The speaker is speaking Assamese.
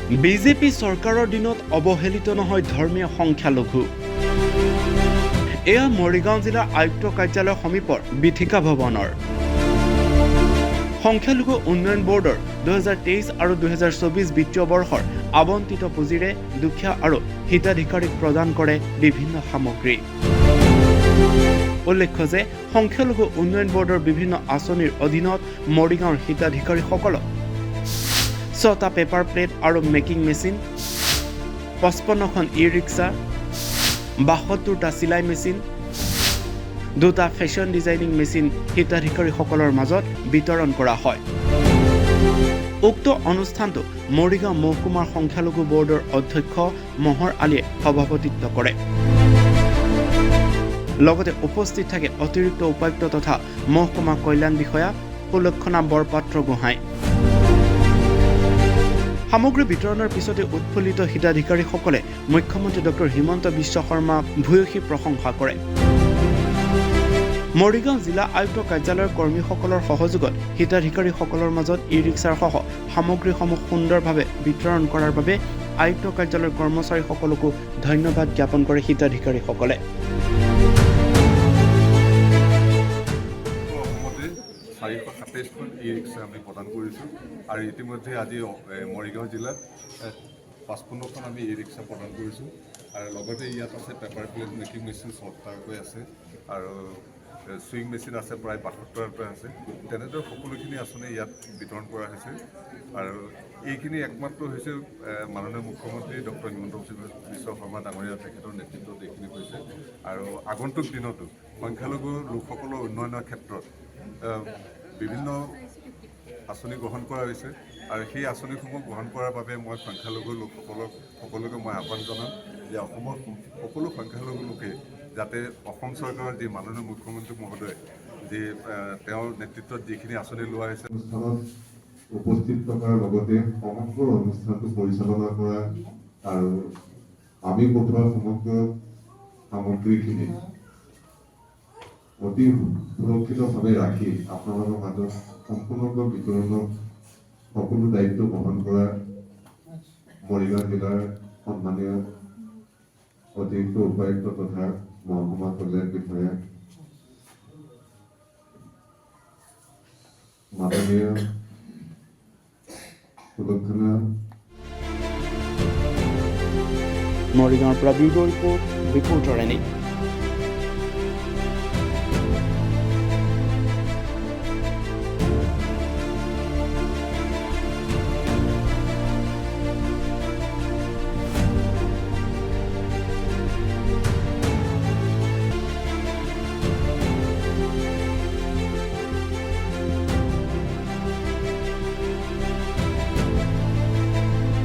বিজেপি চৰকাৰৰ দিনত অৱহেলিত নহয় ধৰ্মীয় সংখ্যালঘু। এয়া মৰিগাঁও জিলাৰ আয়ুক্ত কাৰ্যালয়ৰ সমীপৰ বিথিকা ভৱনৰ সংখ্যালঘু উন্নয়ন বৰ্ডৰ 2023 আৰু 2024 বিত্তীয় বৰ্ষৰ আবণ্টিত পুঁজিৰে দুখীয়া আৰু হিতাধিকাৰীক প্ৰদান কৰে বিভিন্ন সামগ্ৰী। উল্লেখ্য যে সংখ্যালঘু উন্নয়ন বৰ্ডৰ বিভিন্ন আঁচনিৰ অধীনত মৰিগাঁৱৰ হিতাধিকাৰীসকলক 6টা পেপাৰ প্লেট আৰু মেকিং মেচিন, 55খন ই-ৰিক্সা, 72টা চিলাই মেচিন, 2টা ফেশ্বন ডিজাইনিং মেচিন হিতাধিকাৰীসকলৰ মাজত বিতৰণ কৰা হয়। উক্ত অনুষ্ঠানটো মৰিগাঁও মহকুমাৰ সংখ্যালঘু বৰ্ডৰ অধ্যক্ষ মহৰ আলীয়ে সভাপতিত্ব কৰে। লগতে উপস্থিত থাকে অতিৰিক্ত উপায়ুক্ত তথা মহকুমা কল্যাণ বিষয়া সুলক্ষণা বৰপাত্ৰ গোহাঁই। সামগ্ৰী বিতৰণৰ পিছতে উৎফুল্লিত হিতাধিকাৰীসকলে মুখ্যমন্ত্ৰী ডক্টৰ হিমন্ত বিশ্ব শৰ্মা ভূয়সী প্ৰশংসা কৰে। মৰিগাঁও জিলা আয়ুক্ত কাৰ্যালয়ৰ কৰ্মীসকলৰ সহযোগত হিতাধিকাৰীসকলৰ মাজত ই-ৰিক্সাৰ সহ সামগ্ৰীসমূহ সুন্দৰভাৱে বিতৰণ কৰাৰ বাবে আয়ুক্ত কাৰ্যালয়ৰ কৰ্মচাৰীসকলকো ধন্যবাদ জ্ঞাপন কৰে হিতাধিকাৰীসকলে। 427খন ই-ৰিক্সা আমি প্ৰদান কৰিছোঁ আৰু ইতিমধ্যে আজি মৰিগাঁও জিলাত 55খন আমি ই-ৰিক্সা প্ৰদান কৰিছোঁ আৰু লগতে ইয়াত আছে পেপাৰ প্লেট মেকিং মেচিন 6টাকৈ আছে আৰু চুইং মেচিন আছে প্ৰায় 72টা আছে। তেনেদৰে সকলোখিনি আঁচনি ইয়াত বিতৰণ কৰা হৈছে আৰু এইখিনি একমাত্ৰ হৈছে মাননীয় মুখ্যমন্ত্ৰী ডক্টৰ হিমন্ত বিশ্ব শৰ্মা ডাঙৰীয়া তেখেতৰ নেতৃত্বত এইখিনি হৈছে আৰু আগন্তুক দিনতো সংখ্যালঘু লোকসকলৰ উন্নয়নৰ ক্ষেত্ৰত বিভিন্ন আঁচনি গ্ৰহণ কৰা হৈছে আৰু সেই আঁচনিসমূহ গ্ৰহণ কৰাৰ বাবে মই সংখ্যালঘু লোকসকলকে মই আহ্বান জনাম যে অসমৰ সকলো সংখ্যালঘু লোকে যাতে অসম চৰকাৰৰ যি মাননীয় মুখ্যমন্ত্ৰী মহোদয় যি তেওঁৰ নেতৃত্বত যিখিনি আঁচনি লোৱা হৈছে অনুষ্ঠানত উপস্থিত থকাৰ লগতে সমগ্ৰ অনুষ্ঠানটো পৰিচালনা কৰা আৰু আমি পঠোৱা সমগ্ৰ সামগ্ৰীখিনি অতি সুৰক্ষিতভাৱে ৰাখি আপোনালোকৰ মাজত সম্পূৰ্ণকৈ বিতৰণৰ সকলো দায়িত্ব বহন কৰা মৰিগাঁও জিলাৰ সন্মানীয় অতিৰিক্ত উপায়ুক্ত তথা মহকুমা কল্যাণ বিষয়া মাননীয় সুলক্ষণা। মৰিগাঁৱৰ পৰা ব্যুৰ ৰিপৰ্ট ৰিপৰ্টাৰ এনে